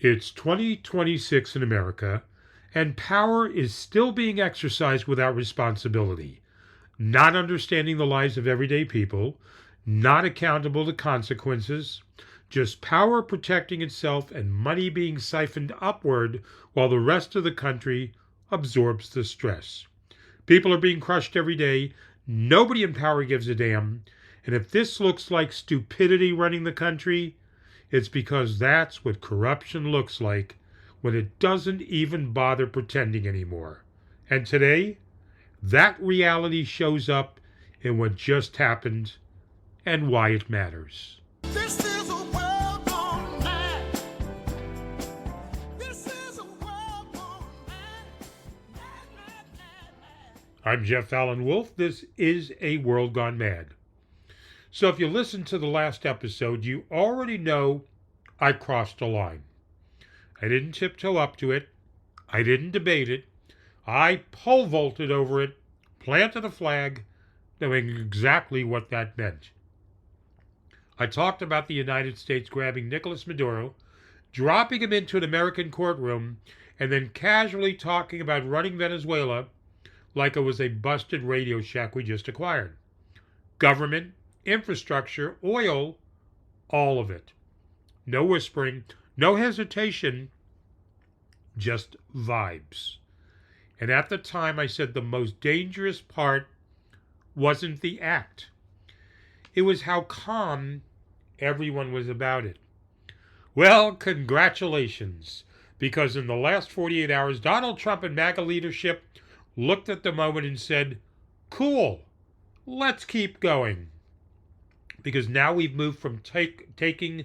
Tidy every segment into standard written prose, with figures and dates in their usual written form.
It's 2026 in America, and power is still being exercised without responsibility, not understanding the lives of everyday people, not accountable to consequences, just power protecting itself and money being siphoned upward while the rest of the country absorbs the stress. People are being crushed every day. Nobody in power gives a damn. And if this looks like stupidity running the country, it's because that's what corruption looks like when it doesn't even bother pretending anymore. And today, that reality shows up in what just happened and why it matters. This is a world gone mad. This is a world gone mad. Mad. I'm Jeff Allen Wolf. This is A World Gone Mad. So if you listened to the last episode, you already know I crossed a line. I didn't tiptoe up to it. I didn't debate it. I pole vaulted over it, planted a flag, knowing exactly what that meant. I talked about the United States grabbing Nicolas Maduro, dropping him into an American courtroom, and then casually talking about running Venezuela like it was a busted Radio Shack we just acquired. Government, infrastructure, oil, all of it. No whispering, no hesitation, just vibes. And at the time I said the most dangerous part wasn't the act. It was how calm everyone was about it. Well, congratulations, because in the last 48 hours, Donald Trump and MAGA leadership looked at the moment and said, cool, let's keep going. Because now we've moved from taking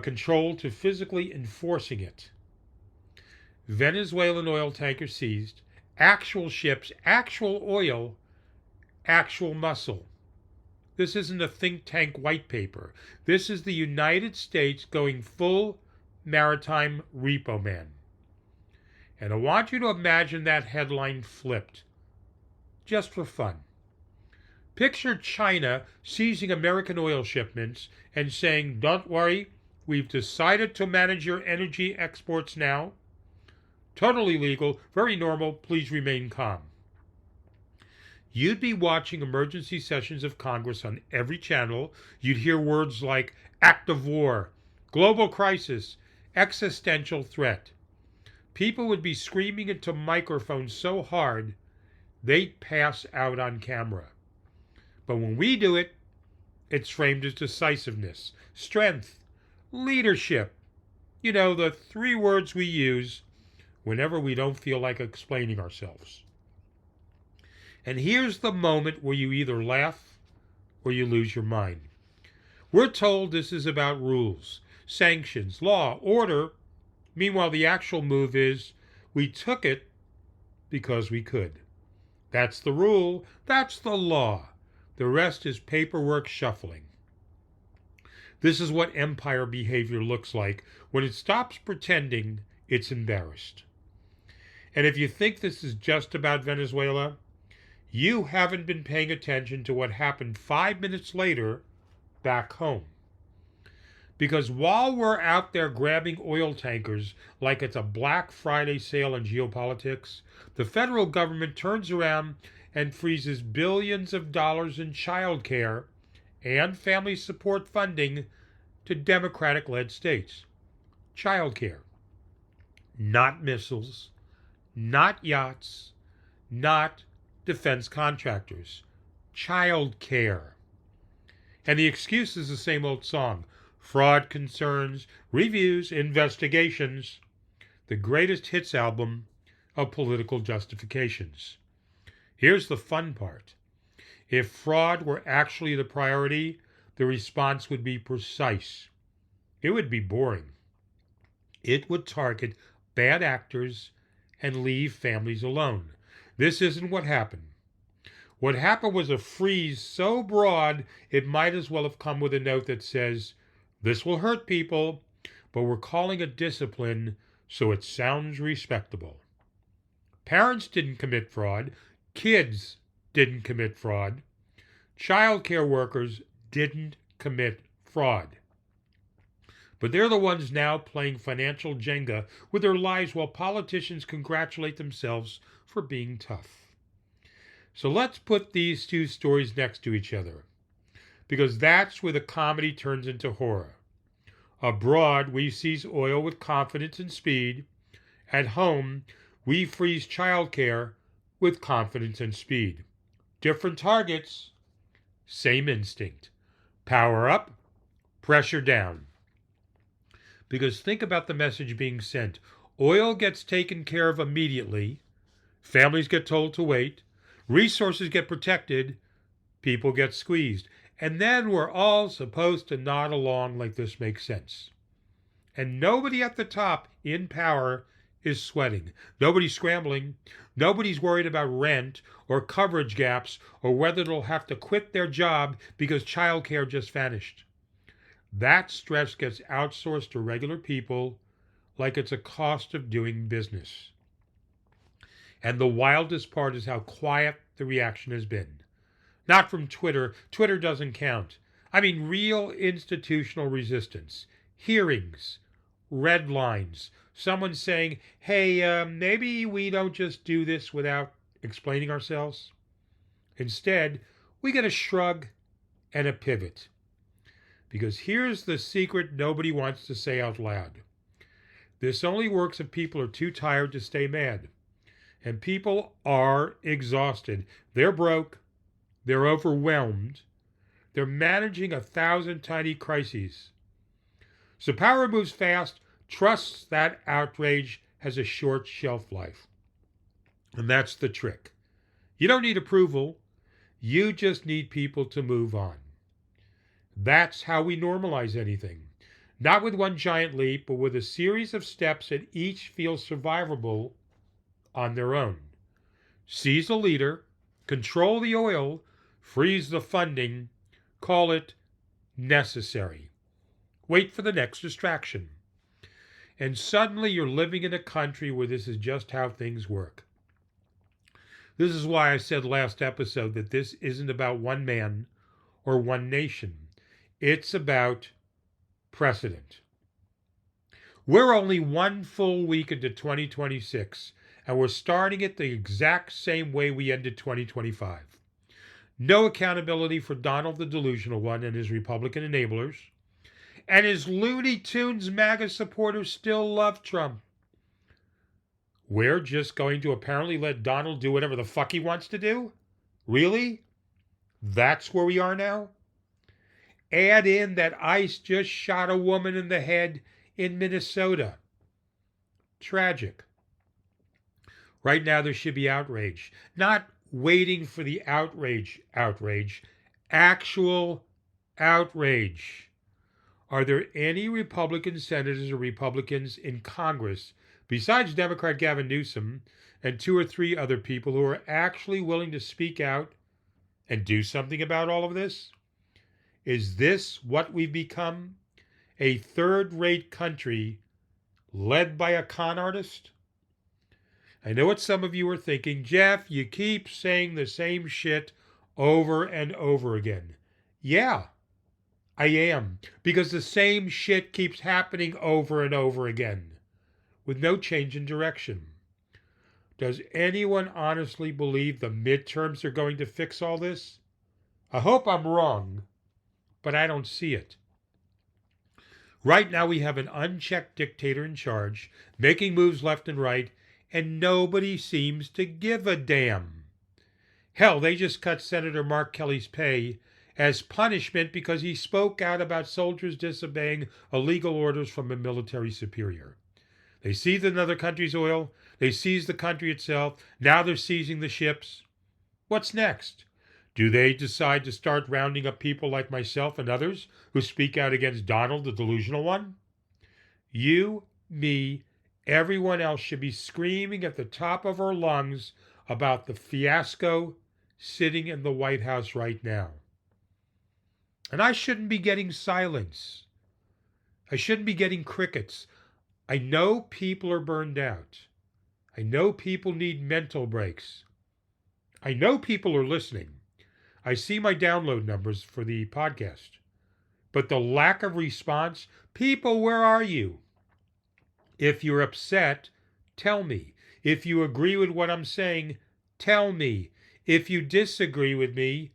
control to physically enforcing it. Venezuelan oil tankers seized, actual ships, actual oil, actual muscle. This isn't a think tank white paper. This is the United States going full maritime repo man. And I want you to imagine that headline flipped, just for fun. Picture China seizing American oil shipments and saying, don't worry, we've decided to manage your energy exports now. Totally legal, very normal, please remain calm. You'd be watching emergency sessions of Congress on every channel. You'd hear words like act of war, global crisis, existential threat. People would be screaming into microphones so hard they'd pass out on camera. But when we do it, it's framed as decisiveness, strength, leadership. You know, the three words we use whenever we don't feel like explaining ourselves. And here's the moment where you either laugh or you lose your mind. We're told this is about rules, sanctions, law, order. Meanwhile, the actual move is we took it because we could. That's the rule. That's the law. The rest is paperwork shuffling. This is what empire behavior looks like when it stops pretending it's embarrassed. And if you think this is just about Venezuela, you haven't been paying attention to what happened 5 minutes later back home. Because while we're out there grabbing oil tankers like it's a Black Friday sale on geopolitics, the federal government turns around and freezes billions of dollars in child care and family support funding to Democratic-led states. Child care. Not missiles, not yachts, not defense contractors. Child care. And the excuse is the same old song. Fraud concerns, reviews, investigations. The greatest hits album of political justifications. Here's the fun part. If fraud were actually the priority, the response would be precise. It would be boring. It would target bad actors and leave families alone. This isn't what happened. What happened was a freeze so broad it might as well have come with a note that says, this will hurt people, but we're calling it discipline so it sounds respectable. Parents didn't commit fraud. Kids didn't commit fraud. Child care workers didn't commit fraud. But they're the ones now playing financial Jenga with their lives while politicians congratulate themselves for being tough. So let's put these two stories next to each other, because that's where the comedy turns into horror. Abroad, we seize oil with confidence and speed. At home, we freeze childcare with confidence and speed. Different targets, same instinct. Power up, pressure down. Because think about the message being sent. Oil gets taken care of immediately. Families get told to wait. Resources get protected. People get squeezed. And then we're all supposed to nod along like this makes sense. And nobody at the top in power is sweating. Nobody's scrambling. Nobody's worried about rent or coverage gaps or whether they'll have to quit their job because childcare just vanished. That stress gets outsourced to regular people like it's a cost of doing business. And the wildest part is how quiet the reaction has been. Not from Twitter. Twitter doesn't count. I mean real institutional resistance. Hearings. Red lines. Someone saying, hey, maybe we don't just do this without explaining ourselves. Instead, we get a shrug and a pivot. Because here's the secret nobody wants to say out loud. This only works if people are too tired to stay mad. And people are exhausted. They're broke. They're overwhelmed. They're managing 1,000 tiny crises. So power moves fast, trusts that outrage has a short shelf life. And that's the trick. You don't need approval. You just need people to move on. That's how we normalize anything. Not with one giant leap, but with a series of steps that each feel survivable on their own. Seize a leader, control the oil, freeze the funding, call it necessary. Wait for the next distraction. And suddenly you're living in a country where this is just how things work. This is why I said last episode that this isn't about one man or one nation. It's about precedent. We're only one full week into 2026, and we're starting it the exact same way we ended 2025. No accountability for Donald the Delusional One and his Republican enablers. And his Looney Tunes MAGA supporters still love Trump. We're just going to apparently let Donald do whatever the fuck he wants to do? Really? That's where we are now? Add in that ICE just shot a woman in the head in Minnesota. Tragic. Right now there should be outrage. Not waiting for the outrage. Actual outrage. Are there any Republican senators or Republicans in Congress, besides Democrat Gavin Newsom and 2 or 3 other people, who are actually willing to speak out and do something about all of this? Is this what we've become? A third-rate country led by a con artist? I know what some of you are thinking. Jeff, you keep saying the same shit over and over again. Yeah, I am. Because the same shit keeps happening over and over again, with no change in direction. Does anyone honestly believe the midterms are going to fix all this? I hope I'm wrong, but I don't see it. Right now we have an unchecked dictator in charge, making moves left and right, and nobody seems to give a damn. Hell, they just cut Senator Mark Kelly's pay as punishment because he spoke out about soldiers disobeying illegal orders from a military superior. They seized another country's oil. They seized the country itself. Now they're seizing the ships. What's next? Do they decide to start rounding up people like myself and others who speak out against Donald the Delusional One? You, me, everyone else should be screaming at the top of our lungs about the fiasco sitting in the White House right now. And I shouldn't be getting silence. I shouldn't be getting crickets. I know people are burned out. I know people need mental breaks. I know people are listening. I see my download numbers for the podcast. But the lack of response, people, where are you? If you're upset, tell me. If you agree with what I'm saying, tell me. If you disagree with me,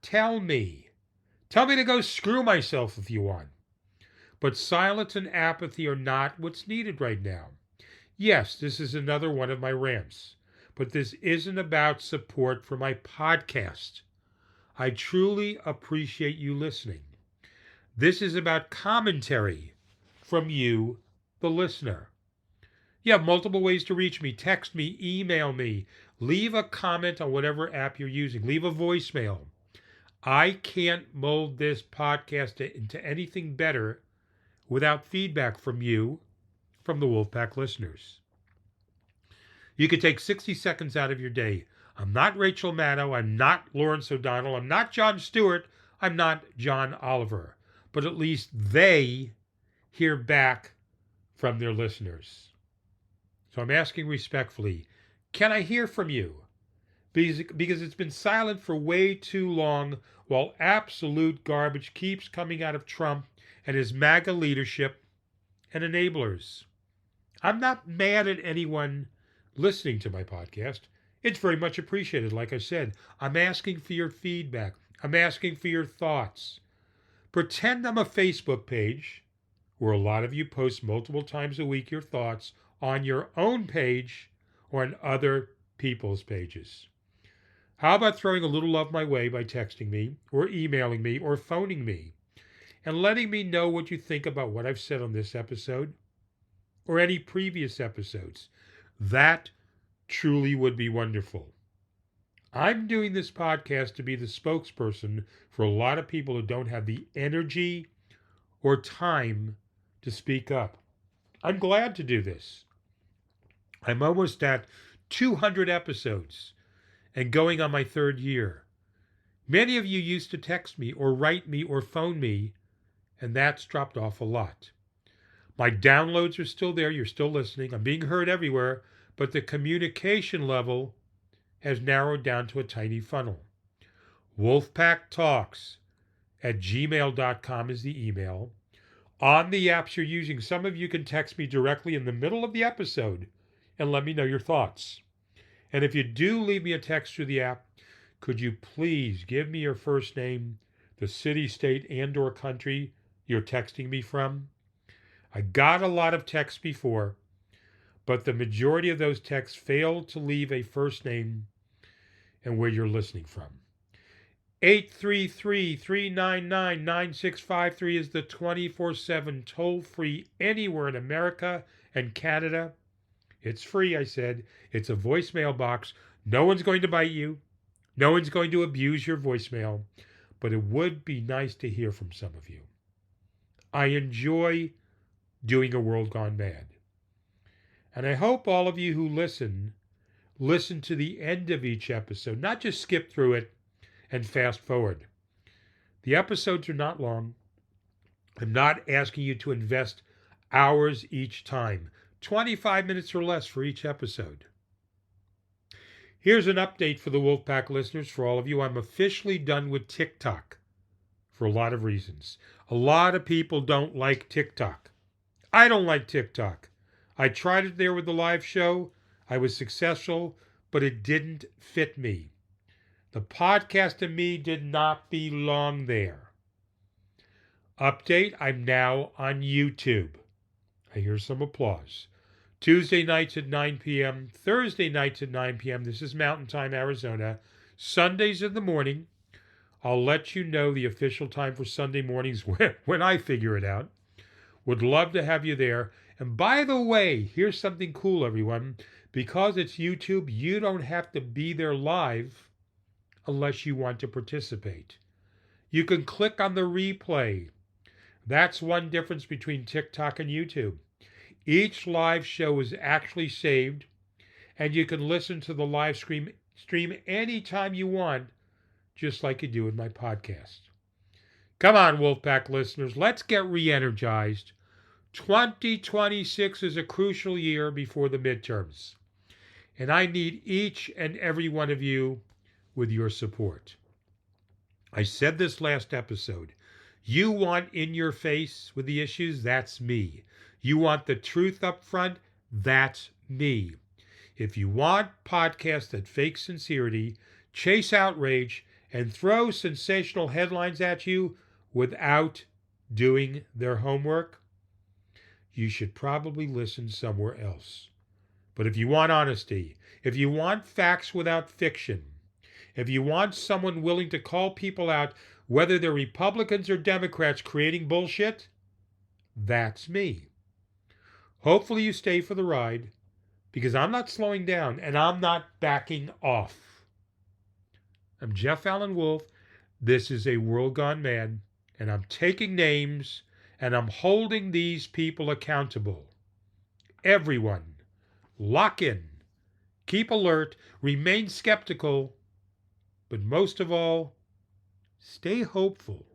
tell me. Tell me to go screw myself if you want. But silence and apathy are not what's needed right now. Yes, this is another one of my rants, but this isn't about support for my podcast. I truly appreciate you listening. This is about commentary from you, the listener. You have multiple ways to reach me. Text me, email me, leave a comment on whatever app you're using, leave a voicemail. I can't mold this podcast into anything better without feedback from you, from the Wolfpack listeners. You could take 60 seconds out of your day. I'm not Rachel Maddow. I'm not Lawrence O'Donnell. I'm not Jon Stewart. I'm not John Oliver. But at least they hear back from their listeners. So I'm asking respectfully, can I hear from you? Because it's been silent for way too long while absolute garbage keeps coming out of Trump and his MAGA leadership and enablers. I'm not mad at anyone listening to my podcast. It's very much appreciated, like I said. I'm asking for your feedback. I'm asking for your thoughts. Pretend I'm a Facebook page where a lot of you post multiple times a week your thoughts on your own page or on other people's pages. How about throwing a little love my way by texting me or emailing me or phoning me and letting me know what you think about what I've said on this episode or any previous episodes? That truly would be wonderful. I'm doing this podcast to be the spokesperson for a lot of people who don't have the energy or time to speak up. I'm glad to do this. I'm almost at 200 episodes and going on my third year. Many of you used to text me or write me or phone me, and that's dropped off a lot. My downloads are still there. You're still listening. I'm being heard everywhere, but the communication level has narrowed down to a tiny funnel. wolfpacktalks@gmail.com is the email. On the apps you're using, some of you can text me directly in the middle of the episode and let me know your thoughts. And if you do leave me a text through the app, could you please give me your first name, the city, state, and/or country you're texting me from? I got a lot of texts before, but the majority of those texts failed to leave a first name and where you're listening from. 833-399-9653 is the 24/7 toll-free anywhere in America and Canada. It's free, I said. It's a voicemail box. No one's going to bite you. No one's going to abuse your voicemail. But it would be nice to hear from some of you. I enjoy doing A World Gone Mad. And I hope all of you who listen to the end of each episode, not just skip through it and fast forward. The episodes are not long. I'm not asking you to invest hours each time. 25 minutes or less for each episode. Here's an update for the Wolfpack listeners. For all of you, I'm officially done with TikTok for a lot of reasons. A lot of people don't like TikTok. I don't like TikTok. I tried it there with the live show. I was successful, but it didn't fit me. The podcast and me did not belong there. Update, I'm now on YouTube. I hear some applause. Tuesday nights at 9 p.m., Thursday nights at 9 p.m. This is Mountain Time, Arizona. Sundays in the morning. I'll let you know the official time for Sunday mornings when I figure it out. Would love to have you there. And by the way, here's something cool, everyone. Because it's YouTube, you don't have to be there live unless you want to participate. You can click on the replay. That's one difference between TikTok and YouTube. Each live show is actually saved, and you can listen to the live stream anytime you want, just like you do in my podcast. Come on, Wolfpack listeners, let's get re-energized. 2026 is a crucial year before the midterms, and I need each and every one of you with your support. I said this last episode. You want in your face with the issues? That's me. You want the truth up front? That's me. If you want podcasts that fake sincerity, chase outrage, and throw sensational headlines at you without doing their homework, you should probably listen somewhere else. But if you want honesty, if you want facts without fiction, if you want someone willing to call people out, whether they're Republicans or Democrats creating bullshit, that's me. Hopefully you stay for the ride, because I'm not slowing down and I'm not backing off. I'm Jeff Allen Wolf. This is A World Gone Mad, and I'm taking names and I'm holding these people accountable. Everyone, lock in, keep alert, remain skeptical, but most of all, stay hopeful.